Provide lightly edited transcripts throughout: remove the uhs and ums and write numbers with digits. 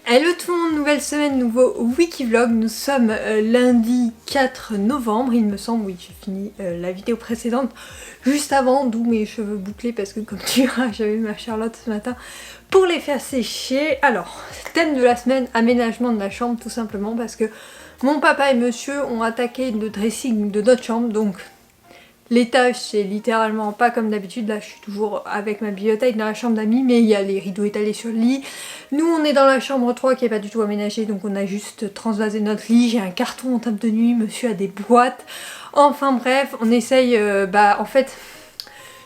Hello tout le monde, nouvelle semaine, nouveau Wikivlog. Nous sommes lundi 4 novembre, il me semble. Oui, j'ai fini la vidéo précédente juste avant, d'où mes cheveux bouclés parce que comme tu verras, j'avais ma Charlotte ce matin pour les faire sécher. Alors, thème de la semaine, aménagement de la chambre tout simplement parce que mon papa et monsieur ont attaqué le dressing de notre chambre, donc l'étage c'est littéralement pas comme d'habitude. Là je suis toujours avec ma bibliothèque dans la chambre d'amis, mais il y a les rideaux étalés sur le lit. Nous on est dans la chambre 3 qui est pas du tout aménagée, donc on a juste transvasé notre lit. J'ai un carton en table de nuit, monsieur a des boîtes. Enfin bref, on essaye, en fait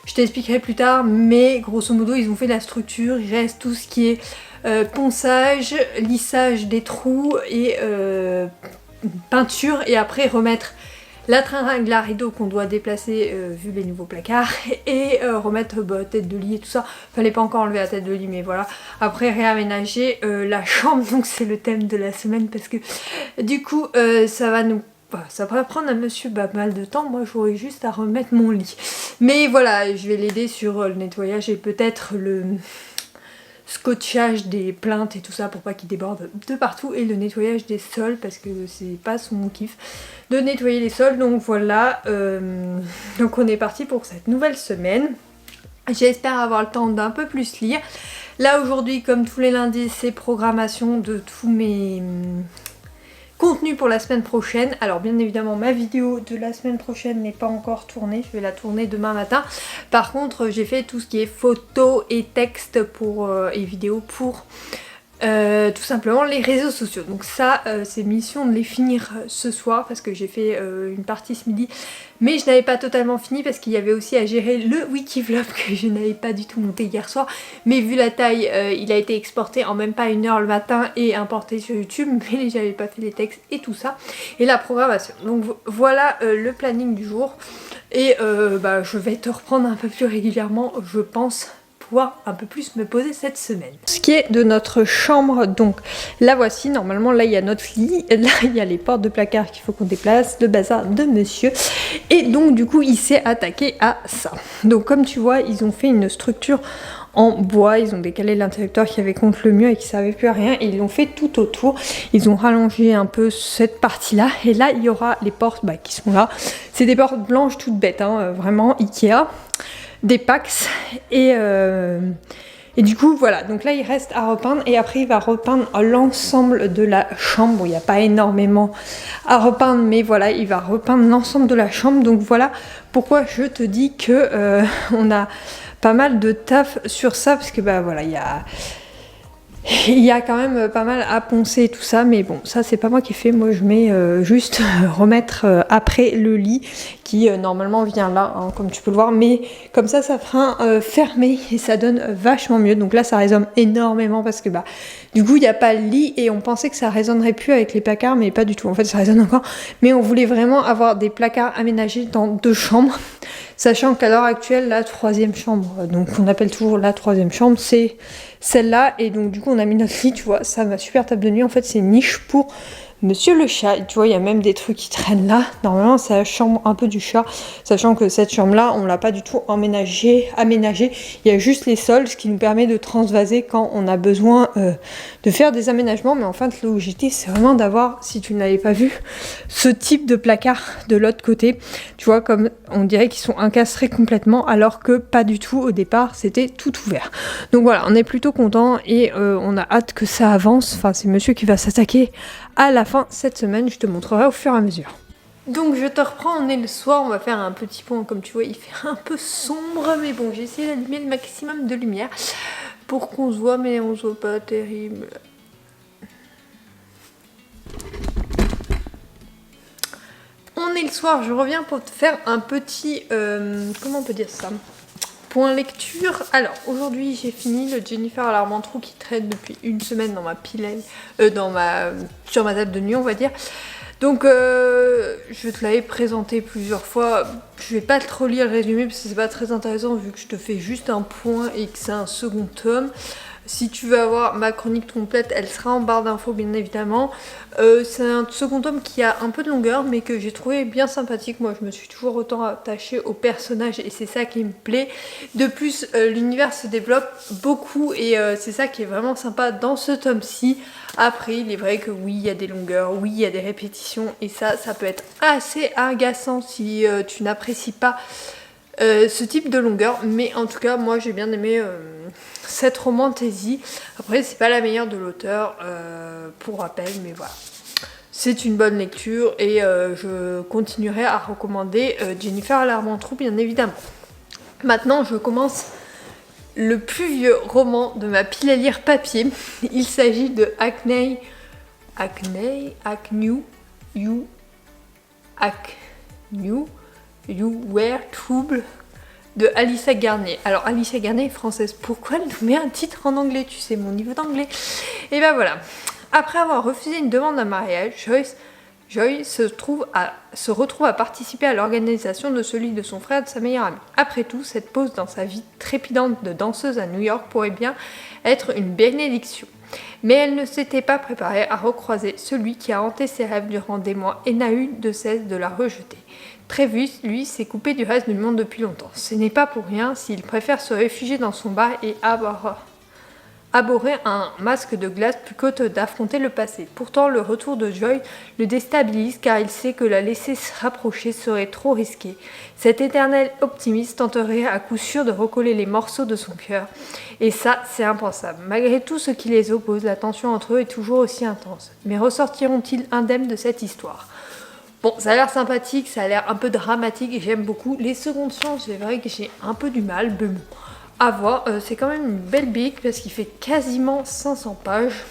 je t'expliquerai plus tard, mais grosso modo ils ont fait la structure. Il reste tout ce qui est ponçage, lissage des trous et peinture, et après remettre la tringle à rideau qu'on doit déplacer vu les nouveaux placards, et remettre tête de lit et tout ça. Fallait pas encore enlever la tête de lit, mais voilà. Après réaménager la chambre, donc c'est le thème de la semaine parce que du coup ça va prendre à monsieur pas mal de temps. Moi j'aurais juste à remettre mon lit, mais voilà, je vais l'aider sur le nettoyage et peut-être le scotchage des plaintes et tout ça pour pas qu'il déborde de partout, et le nettoyage des sols parce que c'est pas son kiff de nettoyer les sols. Donc voilà, donc on est parti pour cette nouvelle semaine. J'espère avoir le temps d'un peu plus lire. Là aujourd'hui, comme tous les lundis, c'est programmation de tous mes contenu pour la semaine prochaine. Alors bien évidemment ma vidéo de la semaine prochaine n'est pas encore tournée, je vais la tourner demain matin. Par contre j'ai fait tout ce qui est photos et texte pour, et vidéos pour tout simplement les réseaux sociaux. Donc ça c'est mission de les finir ce soir parce que j'ai fait une partie ce midi, mais je n'avais pas totalement fini parce qu'il y avait aussi à gérer le Wikivlog que je n'avais pas du tout monté hier soir, mais vu la taille il a été exporté en même pas 1 heure le matin et importé sur YouTube, mais j'avais pas fait les textes et tout ça et la programmation. Donc voilà le planning du jour, et je vais te reprendre un peu plus régulièrement, je pense un peu plus me poser cette semaine. Ce qui est de notre chambre, donc la voici. Normalement là il y a notre lit, là il y a les portes de placard qu'il faut qu'on déplace, le bazar de monsieur, et donc du coup il s'est attaqué à ça. Donc comme tu vois ils ont fait une structure en bois, ils ont décalé l'interrupteur qui avait contre le mur et qui servait plus à rien, et ils l'ont fait tout autour. Ils ont rallongé un peu cette partie là, et là il y aura les portes qui sont là. C'est des portes blanches toutes bêtes, hein, vraiment Ikea, des Pax, et du coup voilà, donc là il reste à repeindre, et après il va repeindre l'ensemble de la chambre. Bon, il n'y a pas énormément à repeindre, mais voilà, il va repeindre l'ensemble de la chambre. Donc voilà pourquoi je te dis que on a pas mal de taf sur ça, parce que voilà, il y a quand même pas mal à poncer et tout ça, mais bon, ça c'est pas moi qui fais. Moi je mets juste remettre après le lit qui normalement vient là, hein, comme tu peux le voir, mais comme ça fera fermé et ça donne vachement mieux. Donc là ça résonne énormément parce que du coup il n'y a pas le lit, et on pensait que ça résonnerait plus avec les placards, mais pas du tout, en fait ça résonne encore. Mais on voulait vraiment avoir des placards aménagés dans 2 chambres, sachant qu'à l'heure actuelle la 3e chambre, donc on appelle toujours la 3e chambre, c'est celle-là. Et donc du coup on a mis notre lit, tu vois, ça ma super table de nuit, en fait c'est une niche pour monsieur le chat, et tu vois il y a même des trucs qui traînent là. Normalement c'est la chambre un peu du chat, sachant que cette chambre là on l'a pas du tout aménagée. Il y a juste les sols, ce qui nous permet de transvaser quand on a besoin de faire des aménagements. Mais en fait l'objectif c'est vraiment d'avoir, si tu ne l'avais pas vu, ce type de placard de l'autre côté, tu vois, comme on dirait qu'ils sont encastrés complètement, alors que pas du tout. Au départ c'était tout ouvert. Donc voilà, on est plutôt content, et on a hâte que ça avance. Enfin c'est monsieur qui va s'attaquer à la fin cette semaine, je te montrerai au fur et à mesure. Donc je te reprends, on est le soir, on va faire un petit point. Comme tu vois il fait un peu sombre, mais bon j'ai essayé d'allumer le maximum de lumière pour qu'on se voit, mais on se voit pas terrible. On est le soir, je reviens pour te faire un petit, comment on peut dire ça, point lecture. Alors aujourd'hui j'ai fini le Jennifer Alarmantrou qui traîne depuis 1 semaine dans ma pilelle, sur ma table de nuit on va dire. Donc je te l'avais présenté plusieurs fois, je vais pas trop lire le résumé parce que c'est pas très intéressant vu que je te fais juste un point et que c'est un second tome. Si tu veux avoir ma chronique complète, elle sera en barre d'infos bien évidemment. C'est un second tome qui a un peu de longueur mais que j'ai trouvé bien sympathique. Moi je me suis toujours autant attachée au personnage et c'est ça qui me plaît. De plus l'univers se développe beaucoup et c'est ça qui est vraiment sympa dans ce tome-ci. Après il est vrai que oui il y a des longueurs, oui il y a des répétitions et ça peut être assez agaçant si tu n'apprécies pas ce type de longueur, mais en tout cas moi j'ai bien aimé cette romantaisie. Après c'est pas la meilleure de l'auteur pour rappel, mais voilà, c'est une bonne lecture et je continuerai à recommander Jennifer l'Armentrout bien évidemment. Maintenant je commence le plus vieux roman de ma pile à lire papier. Il s'agit de You Were Trouble de Alyssa Garnier. Alors Alyssa Garnier est française, pourquoi elle nous met un titre en anglais? Tu sais mon niveau d'anglais. Et ben voilà. Après avoir refusé une demande de mariage, Joy se retrouve à participer à l'organisation de celui de son frère et de sa meilleure amie. Après tout, cette pause dans sa vie trépidante de danseuse à New York pourrait bien être une bénédiction. Mais elle ne s'était pas préparée à recroiser celui qui a hanté ses rêves durant des mois et n'a eu de cesse de la rejeter. Travis, lui, s'est coupé du reste du monde depuis longtemps. Ce n'est pas pour rien s'il préfère se réfugier dans son bar et abhorrer un masque de glace plutôt que d'affronter le passé. Pourtant, le retour de Joy le déstabilise car il sait que la laisser se rapprocher serait trop risqué. Cet éternel optimiste tenterait à coup sûr de recoller les morceaux de son cœur. Et ça, c'est impensable. Malgré tout ce qui les oppose, la tension entre eux est toujours aussi intense. Mais ressortiront-ils indemnes de cette histoire ? Bon, ça a l'air sympathique, ça a l'air un peu dramatique et j'aime beaucoup. Les secondes chances, c'est vrai que j'ai un peu du mal, mais bon, à voir. C'est quand même une belle bique parce qu'il fait quasiment 500 pages.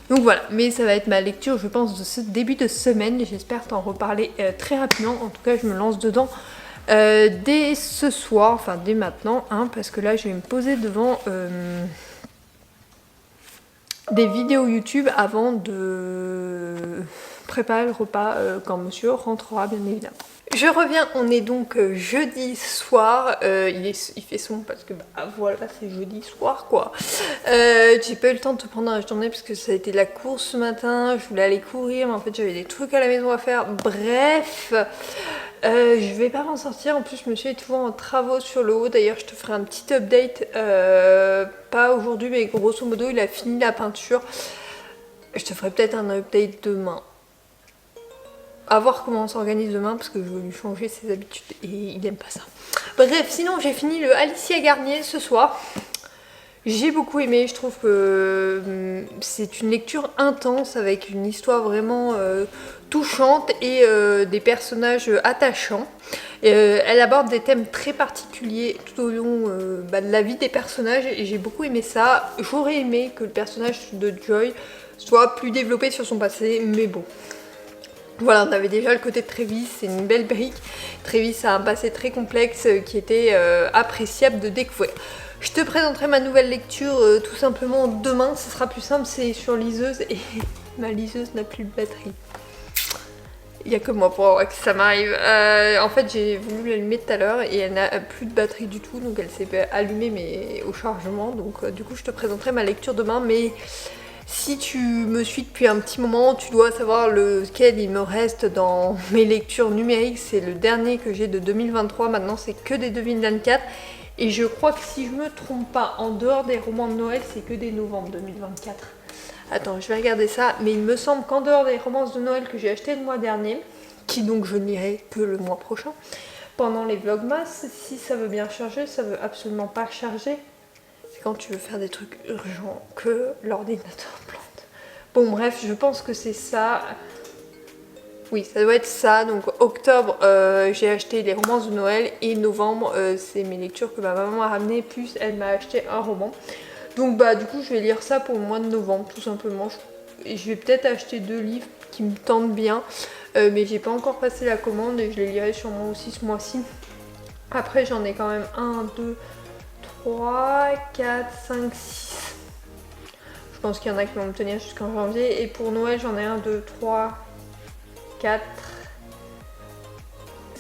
Donc voilà, mais ça va être ma lecture, je pense, de ce début de semaine. J'espère t'en reparler très rapidement. En tout cas, je me lance dedans dès ce soir, enfin dès maintenant, hein, parce que là, je vais me poser devant des vidéos YouTube avant de préparer le repas quand monsieur rentrera bien évidemment. Je reviens, on est donc jeudi soir, il fait sombre parce que bah voilà, c'est jeudi soir quoi. J'ai pas eu le temps de te prendre dans la journée parce que ça a été la course ce matin, je voulais aller courir mais en fait j'avais des trucs à la maison à faire, bref. Je vais pas m'en sortir, en plus monsieur est toujours en travaux sur le haut, d'ailleurs je te ferai un petit update, pas aujourd'hui mais grosso modo il a fini la peinture. Je te ferai peut-être un update demain. À voir comment on s'organise demain parce que je veux lui changer ses habitudes et il aime pas ça. Bref, sinon j'ai fini le Alicia Garnier ce soir. J'ai beaucoup aimé, je trouve que c'est une lecture intense avec une histoire vraiment touchante et des personnages attachants. Elle aborde des thèmes très particuliers tout au long de la vie des personnages et j'ai beaucoup aimé ça. J'aurais aimé que le personnage de Joy soit plus développé sur son passé, mais bon. Voilà, on avait déjà le côté de Travis, c'est une belle brique. Travis a un passé très complexe qui était appréciable de découvrir. Je te présenterai ma nouvelle lecture tout simplement demain, ce sera plus simple, c'est sur liseuse et ma liseuse n'a plus de batterie. Il n'y a que moi pour voir que ça m'arrive. En fait j'ai voulu l'allumer tout à l'heure et elle n'a plus de batterie du tout, donc elle s'est allumée mais au chargement. Donc du coup je te présenterai ma lecture demain, mais si tu me suis depuis un petit moment, tu dois savoir lequel il me reste dans mes lectures numériques. C'est le dernier que j'ai de 2023, maintenant c'est que des 2024. Et je crois que si je me trompe pas, en dehors des romans de Noël, c'est que des novembre 2024. Attends, je vais regarder ça. Mais il me semble qu'en dehors des romances de Noël que j'ai acheté le mois dernier, qui donc je n'irai que le mois prochain, pendant les vlogmas, si ça veut bien charger, ça veut absolument pas charger. C'est quand tu veux faire des trucs urgents que l'ordinateur plante. Bon bref, je pense que c'est ça. Oui, ça doit être ça. Donc octobre, j'ai acheté les romances de Noël et novembre, c'est mes lectures que ma maman a ramenées, plus elle m'a acheté un roman. Donc bah du coup, je vais lire ça pour le mois de novembre, tout simplement. Et je vais peut-être acheter 2 livres qui me tentent bien, mais j'ai pas encore passé la commande et je les lirai sûrement aussi ce mois-ci. Après, j'en ai quand même 1, 2, 3, 4, 5, 6. Je pense qu'il y en a qui vont me tenir jusqu'en janvier. Et pour Noël, j'en ai 1, 2, 3... 4,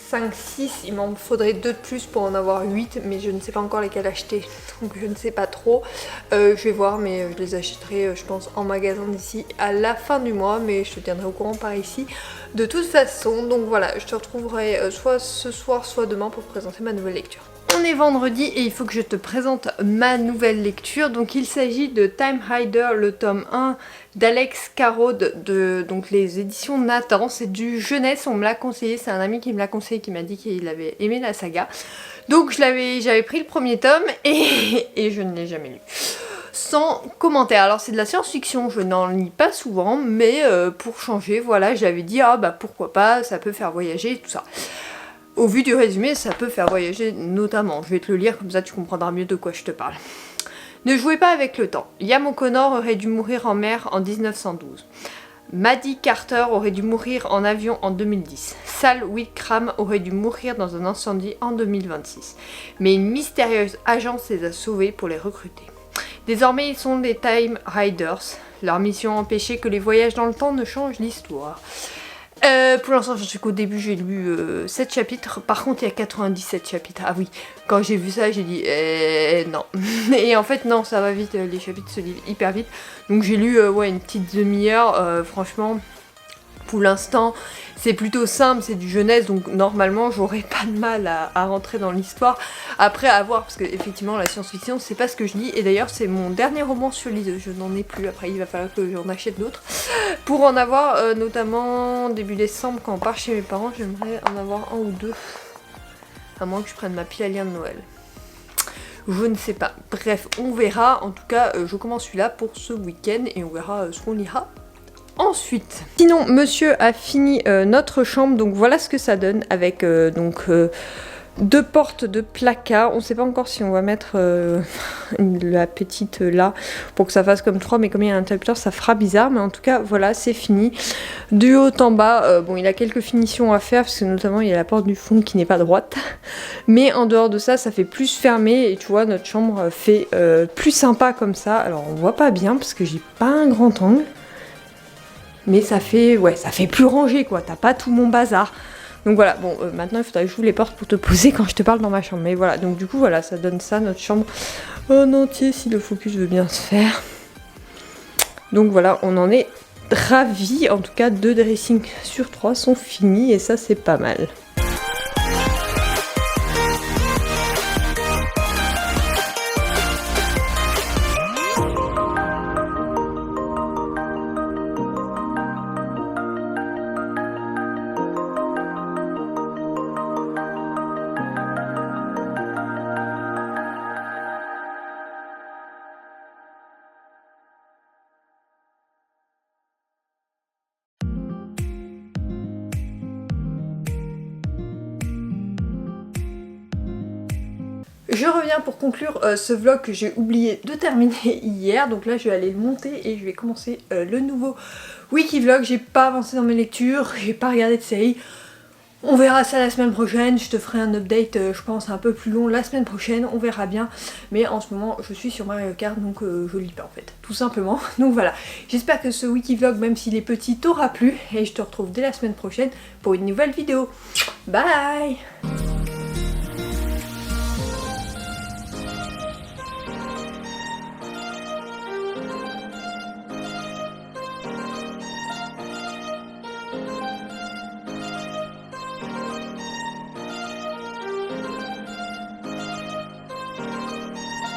5, 6, il m'en faudrait 2 de plus pour en avoir 8, mais je ne sais pas encore lesquels acheter, donc je ne sais pas trop. Je vais voir, mais je les achèterai je pense en magasin d'ici à la fin du mois, mais je te tiendrai au courant par ici de toute façon. Donc voilà, je te retrouverai soit ce soir soit demain pour te présenter ma nouvelle lecture. On est vendredi et il faut que je te présente ma nouvelle lecture. Donc il s'agit de Time Rider, le tome 1 d'Alex Carrode, donc les éditions Nathan. C'est du jeunesse, on me l'a conseillé, c'est un ami qui me l'a conseillé, qui m'a dit qu'il avait aimé la saga. Donc j'avais pris le premier tome et je ne l'ai jamais lu. Sans commentaire. Alors c'est de la science-fiction, je n'en lis pas souvent, mais pour changer, voilà, j'avais dit ah bah pourquoi pas, ça peut faire voyager, tout ça. Au vu du résumé, ça peut faire voyager notamment. Je vais te le lire, comme ça tu comprendras mieux de quoi je te parle. Ne jouez pas avec le temps. Liam O'Connor aurait dû mourir en mer en 1912. Maddie Carter aurait dû mourir en avion en 2010. Sal Whitcomb aurait dû mourir dans un incendie en 2026. Mais une mystérieuse agence les a sauvés pour les recruter. Désormais, ils sont des Time Riders. Leur mission empêcher que les voyages dans le temps ne changent l'histoire. Pour l'instant, je sais qu'au début, j'ai lu 7 chapitres. Par contre, il y a 97 chapitres. Ah oui, quand j'ai vu ça, j'ai dit non. Et en fait, non, ça va vite. Les chapitres se lisent hyper vite. Donc, j'ai lu ouais, une petite demi-heure. Franchement, pour l'instant, c'est plutôt simple. C'est du jeunesse. Donc, normalement, j'aurais pas de mal à rentrer dans l'histoire. Après, à voir. Parce que, effectivement, la science-fiction, c'est pas ce que je lis. Et d'ailleurs, c'est mon dernier roman sur liseuse. Je n'en ai plus. Après, il va falloir que j'en achète d'autres. Pour en avoir, notamment début décembre, quand on part chez mes parents, j'aimerais en avoir un ou deux. À moins que je prenne ma pile à lien de Noël. Je ne sais pas. Bref, on verra. En tout cas, je commence celui-là pour ce week-end et on verra ce qu'on lira ensuite. Sinon, monsieur a fini notre chambre, donc voilà ce que ça donne avec deux portes de placard. On sait pas encore si on va mettre la petite là pour que ça fasse comme 3, mais comme il y a un interrupteur ça fera bizarre, mais en tout cas voilà, c'est fini. Du haut en bas, bon il a quelques finitions à faire parce que notamment il y a la porte du fond qui n'est pas droite, mais en dehors de ça, ça fait plus fermé et tu vois notre chambre fait plus sympa comme ça. Alors on voit pas bien parce que j'ai pas un grand angle, mais ça fait, ouais, ça fait plus rangé quoi, t'as pas tout mon bazar. Donc voilà, bon, maintenant il faudrait que j'ouvre les portes pour te poser quand je te parle dans ma chambre. Mais voilà, donc du coup, voilà, ça donne ça, notre chambre en entier, si le focus veut bien se faire. Donc voilà, on en est ravis. En tout cas, 2 dressings sur 3 sont finis et ça, c'est pas mal. Je reviens pour conclure ce vlog que j'ai oublié de terminer hier. Donc là je vais aller le monter et je vais commencer le nouveau wiki vlog. J'ai pas avancé dans mes lectures, j'ai pas regardé de série. On verra ça la semaine prochaine, je te ferai un update je pense un peu plus long la semaine prochaine, on verra bien. Mais en ce moment je suis sur Mario Kart donc je lis pas en fait, tout simplement. Donc voilà, j'espère que ce wiki vlog même s'il est petit t'aura plu et je te retrouve dès la semaine prochaine pour une nouvelle vidéo. Bye.